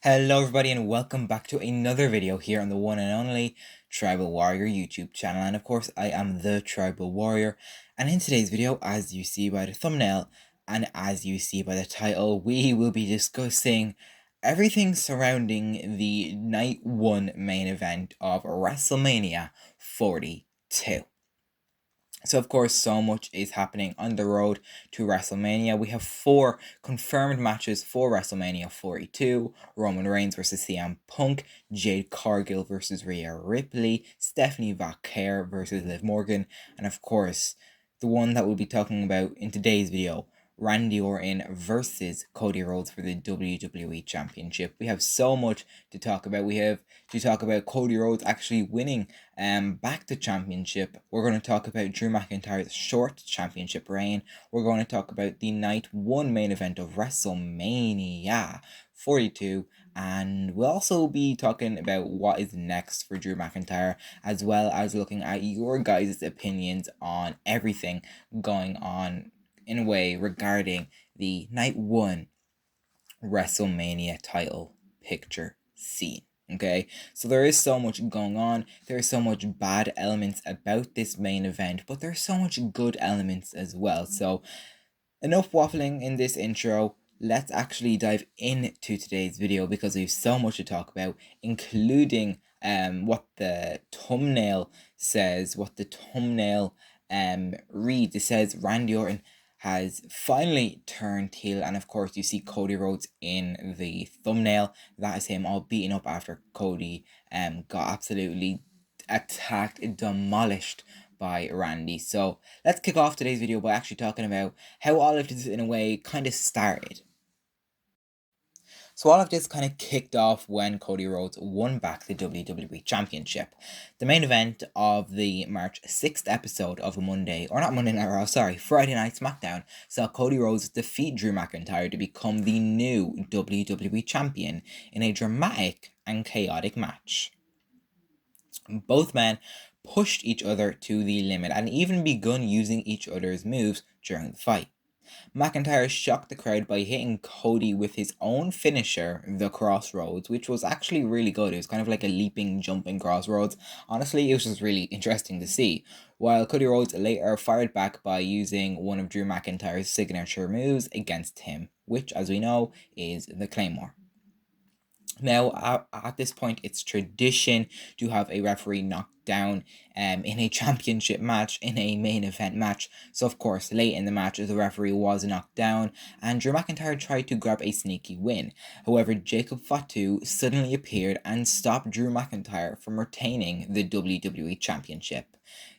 Hello everybody and welcome back to another video here on the one and only Tribal Warrior YouTube channel, and of course I am the Tribal Warrior. And in today's video, as you see by the thumbnail and as you see by the title, we will be discussing everything surrounding the night 1 main event of WrestleMania 42. So of course, so much is happening on the road to WrestleMania. We have 4 confirmed matches for WrestleMania 42. Roman Reigns versus CM Punk, Jade Cargill versus Rhea Ripley, Stephanie Vaquer versus Liv Morgan, and of course, the one that we'll be talking about in today's video, Randy Orton versus Cody Rhodes for the WWE Championship. We have so much to talk about. We have to talk about Cody Rhodes actually winning back the championship. We're going to talk about Drew McIntyre's short championship reign. We're going to talk about the night 1 main event of WrestleMania 42. And we'll also be talking about what is next for Drew McIntyre, as well as looking at your guys' opinions on everything going on in a way regarding the night 1 WrestleMania title picture scene. Okay, so there is so much going on. There are so much bad elements about this main event, but there's so much good elements as well. So enough waffling in this intro. Let's actually dive into today's video because we have so much to talk about, including what the thumbnail says, what the thumbnail reads. It says Randy Orton has finally turned heel, and of course you see Cody Rhodes in the thumbnail. That is him all beaten up after Cody got absolutely attacked, demolished by Randy. So let's kick off today's video by actually talking about how all of this in a way kind of started. So all of this kind of kicked off when Cody Rhodes won back the WWE Championship. The main event of the March 6th episode of Friday Night SmackDown saw Cody Rhodes defeat Drew McIntyre to become the new WWE Champion in a dramatic and chaotic match. Both men pushed each other to the limit and even begun using each other's moves during the fight. McIntyre shocked the crowd by hitting Cody with his own finisher, the Crossroads, which was actually really good. It was kind of like a leaping, jumping Crossroads. Honestly, it was just really interesting to see. While Cody Rhodes later fired back by using one of Drew McIntyre's signature moves against him, which, as we know, is the Claymore. Now, at this point, it's tradition to have a referee knocked down in a championship match, in a main event match. So, of course, late in the match, the referee was knocked down, and Drew McIntyre tried to grab a sneaky win. However, Jacob Fatu suddenly appeared and stopped Drew McIntyre from retaining the WWE Championship.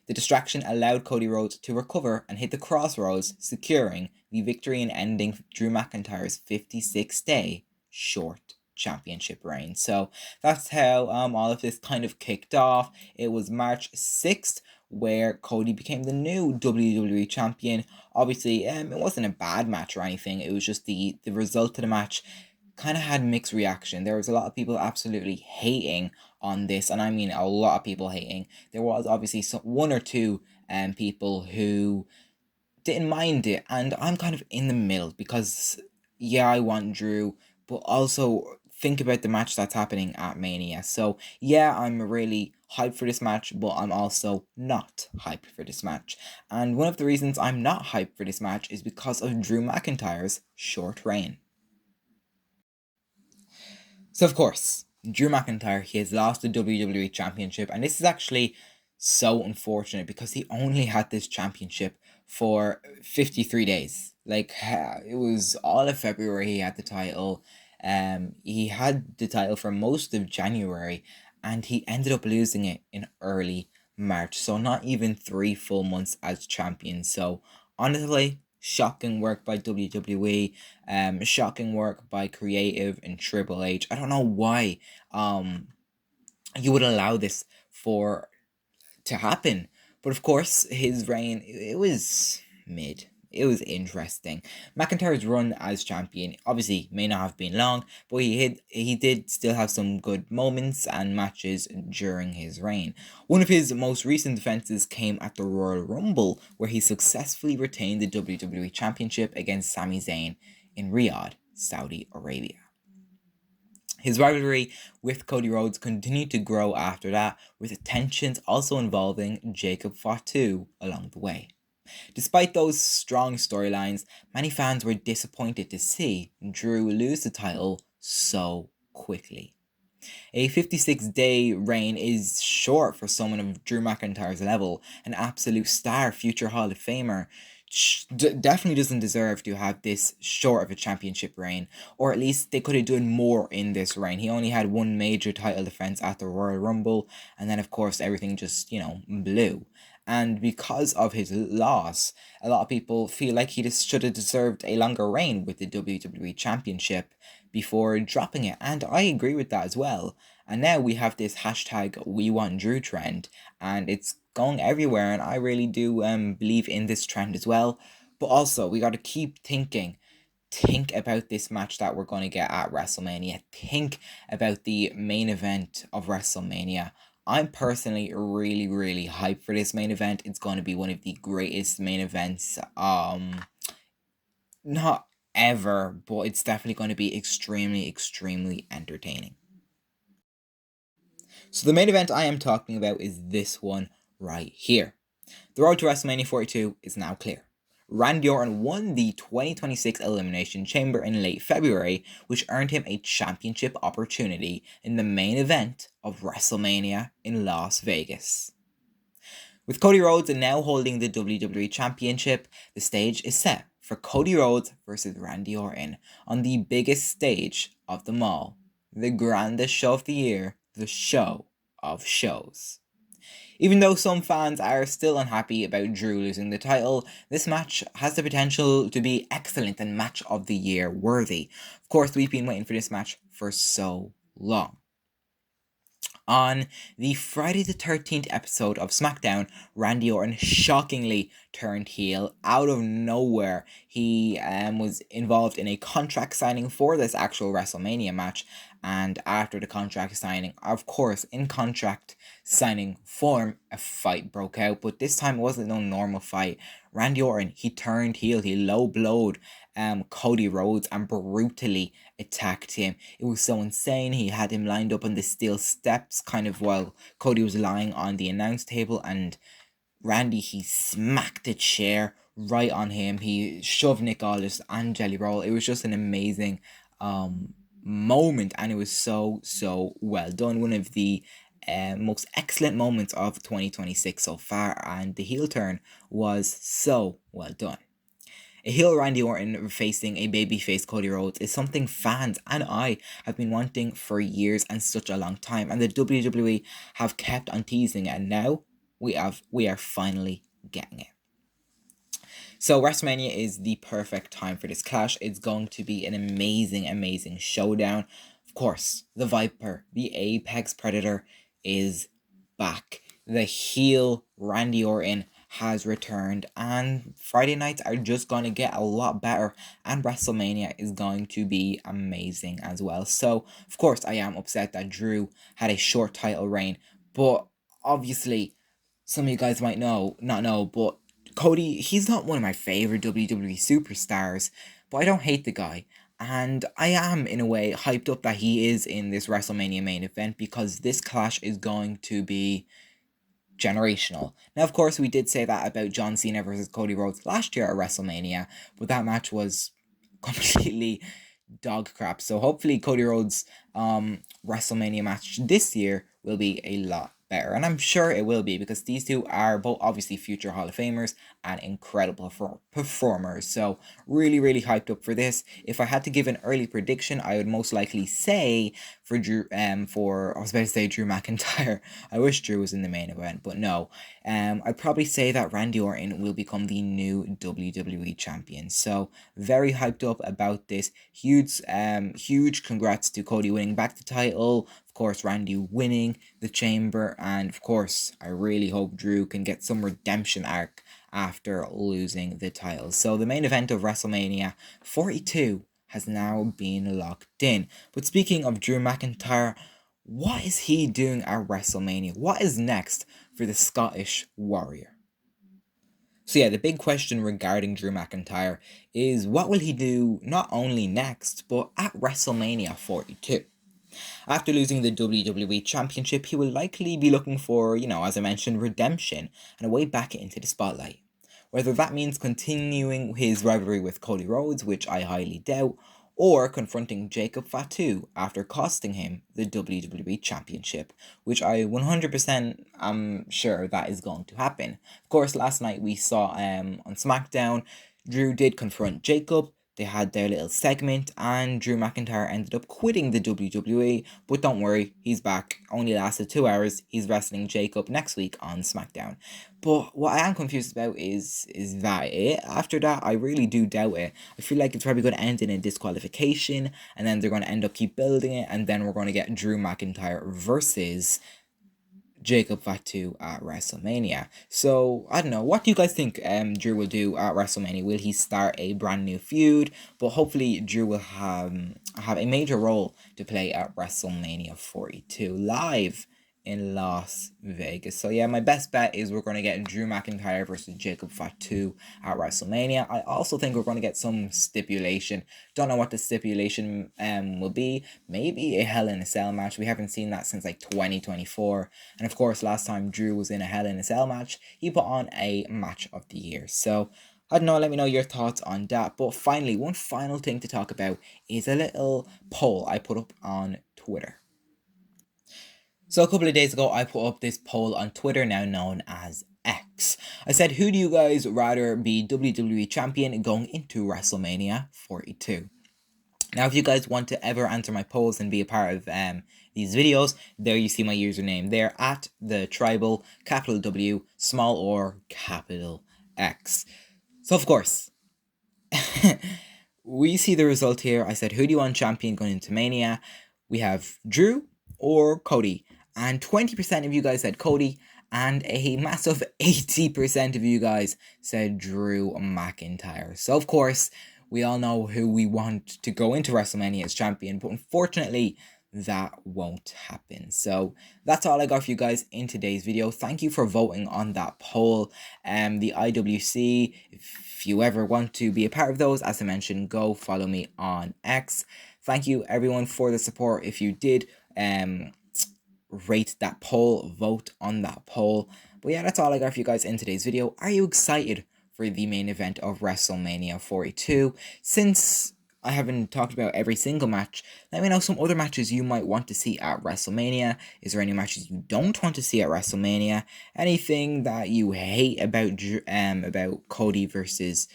The distraction allowed Cody Rhodes to recover and hit the Crossroads, securing the victory and ending Drew McIntyre's 56-day short championship reign. So that's how all of this kind of kicked off. It was March 6th where Cody became the new WWE champion. Obviously, it wasn't a bad match or anything. It was just the result of the match kind of had mixed reaction. There was a lot of people absolutely hating on this, and I mean a lot of people hating. There was obviously one or two people who didn't mind it, and I'm kind of in the middle because yeah, I want Drew, but also think about the match that's happening at Mania. So yeah, I'm really hyped for this match, but I'm also not hyped for this match. And one of the reasons I'm not hyped for this match is because of Drew McIntyre's short reign. So of course, Drew McIntyre, he has lost the WWE Championship, and this is actually so unfortunate because he only had this championship for 53 days. Like, it was all of February he had the title. He had the title for most of January, and he ended up losing it in early March. So not even 3 full months as champion. So honestly, shocking work by WWE. Shocking work by Creative and Triple H. I don't know why you would allow this to happen. But of course, his reign, it was mid. It was interesting. McIntyre's run as champion obviously may not have been long, but he did still have some good moments and matches during his reign. One of his most recent defenses came at the Royal Rumble, where he successfully retained the WWE Championship against Sami Zayn in Riyadh, Saudi Arabia. His rivalry with Cody Rhodes continued to grow after that, with tensions also involving Jacob Fatu along the way. Despite those strong storylines, many fans were disappointed to see Drew lose the title so quickly. A 56-day reign is short for someone of Drew McIntyre's level, an absolute star, future Hall of Famer. Definitely doesn't deserve to have this short of a championship reign, or at least they could have done more in this reign. He only had one major title defense at the Royal Rumble, and then of course everything just, blew. And because of his loss, a lot of people feel like he just should have deserved a longer reign with the WWE Championship before dropping it. And I agree with that as well. And now we have this hashtag WeWantDrew trend, and it's going everywhere. And I really do believe in this trend as well. But also, we got to keep thinking. Think about this match that we're going to get at WrestleMania. Think about the main event of WrestleMania. I'm personally really, really hyped for this main event. It's going to be one of the greatest main events, not ever, but it's definitely going to be extremely, extremely entertaining. So the main event I am talking about is this one right here. The road to WrestleMania 42 is now clear. Randy Orton won the 2026 Elimination Chamber in late February, which earned him a championship opportunity in the main event of WrestleMania in Las Vegas. With Cody Rhodes now holding the WWE Championship, the stage is set for Cody Rhodes versus Randy Orton on the biggest stage of them all, the grandest show of the year, the show of shows. Even though some fans are still unhappy about Drew losing the title, this match has the potential to be excellent and match of the year worthy. Of course, we've been waiting for this match for so long. On the Friday the 13th episode of SmackDown, Randy Orton shockingly turned heel out of nowhere. He was involved in a contract signing for this actual WrestleMania match, and after the contract signing, of course, in contract signing form, a fight broke out, but this time it wasn't no normal fight. Randy Orton, he turned heel, he low-blowed Cody Rhodes and brutally attacked him. It was so insane. He had him lined up on the steel steps kind of while Cody was lying on the announce table, and Randy, he smacked the chair right on him. He shoved Nick Aldis and Jelly Roll. It was just an amazing moment, and it was so well done. One of the most excellent moments of 2026 so far, and the heel turn was so well done. A heel Randy Orton facing a babyface Cody Rhodes is something fans and I have been wanting for years and such a long time, and the WWE have kept on teasing it, and now we are finally getting it. So WrestleMania is the perfect time for this clash. It's going to be an amazing showdown. Of course, the Viper, the Apex Predator, is back. The heel Randy Orton has returned, and Friday nights are just going to get a lot better, and WrestleMania is going to be amazing as well. So, of course, I am upset that Drew had a short title reign, but obviously, some of you guys might not know, but Cody, he's not one of my favorite WWE superstars, but I don't hate the guy. And I am, in a way, hyped up that he is in this WrestleMania main event, because this clash is going to be generational. Now, of course, we did say that about John Cena versus Cody Rhodes last year at WrestleMania, but that match was completely dog crap. So hopefully Cody Rhodes' WrestleMania match this year will be a lot better, and I'm sure it will be, because these two are both obviously future Hall of Famers and incredible performers. So really hyped up for this. If I had to give an early prediction, I would most likely say for Drew I was about to say Drew McIntyre. I wish Drew was in the main event, but no. I'd probably say that Randy Orton will become the new WWE Champion. So very hyped up about this. Huge congrats to Cody winning back the title. Of course, Randy winning the chamber, and of course, I really hope Drew can get some redemption arc after losing the title. So the main event of WrestleMania 42 has now been locked in. But speaking of Drew McIntyre, what is he doing at WrestleMania? What is next for the Scottish Warrior? So yeah, the big question regarding Drew McIntyre is what will he do not only next, but at WrestleMania 42? After losing the WWE Championship, he will likely be looking for, as I mentioned, redemption and a way back into the spotlight. Whether that means continuing his rivalry with Cody Rhodes, which I highly doubt, or confronting Jacob Fatu after costing him the WWE Championship, which I 100% am sure that is going to happen. Of course, last night we saw on SmackDown, Drew did confront Jacob. They had their little segment, and Drew McIntyre ended up quitting the WWE, but don't worry, he's back. Only lasted 2 hours. He's wrestling Jacob next week on SmackDown. But what I am confused about is that it? After that, I really do doubt it. I feel like it's probably going to end in a disqualification, and then they're going to end up keep building it, and then we're going to get Drew McIntyre versus Jacob Fatu at WrestleMania. So I don't know. What do you guys think Drew will do at WrestleMania? Will he start a brand new feud? But hopefully Drew will have a major role to play at WrestleMania 42 live in Las Vegas. So yeah, my best bet is we're going to get Drew McIntyre versus Jacob Fatu at WrestleMania. I also think we're going to get some stipulation. Don't know what the stipulation will be. Maybe a Hell in a Cell match. We haven't seen that since like 2024. And of course, last time Drew was in a Hell in a Cell match, he put on a match of the year. So I don't know, let me know your thoughts on that. But finally, one final thing to talk about is a little poll I put up on Twitter. So a couple of days ago, I put up this poll on Twitter, now known as X. I said, who do you guys rather be WWE Champion going into WrestleMania 42? Now, if you guys want to ever answer my polls and be a part of these videos, there you see my username there, at the tribal, capital W, small or capital X. So, of course, we see the result here. I said, who do you want champion going into Mania? We have Drew or Cody. And 20% of you guys said Cody, and a massive 80% of you guys said Drew McIntyre. So, of course, we all know who we want to go into WrestleMania as champion, but unfortunately, that won't happen. So that's all I got for you guys in today's video. Thank you for voting on that poll. The IWC, if you ever want to be a part of those, as I mentioned, go follow me on X. Thank you everyone for the support. If you did rate that poll, vote on that poll. But yeah, that's all I got for you guys in today's video. Are you excited for the main event of WrestleMania 42? Since I haven't talked about every single match, let me know some other matches you might want to see at WrestleMania. Is there any matches you don't want to see at WrestleMania? Anything that you hate about Cody versus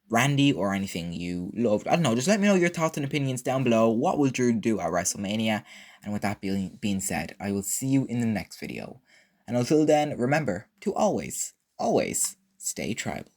Randy, or anything you loved? I don't know, just let me know your thoughts and opinions down below. What will Drew do at WrestleMania? And with that being said, I will see you in the next video. And until then, remember to always stay tribal.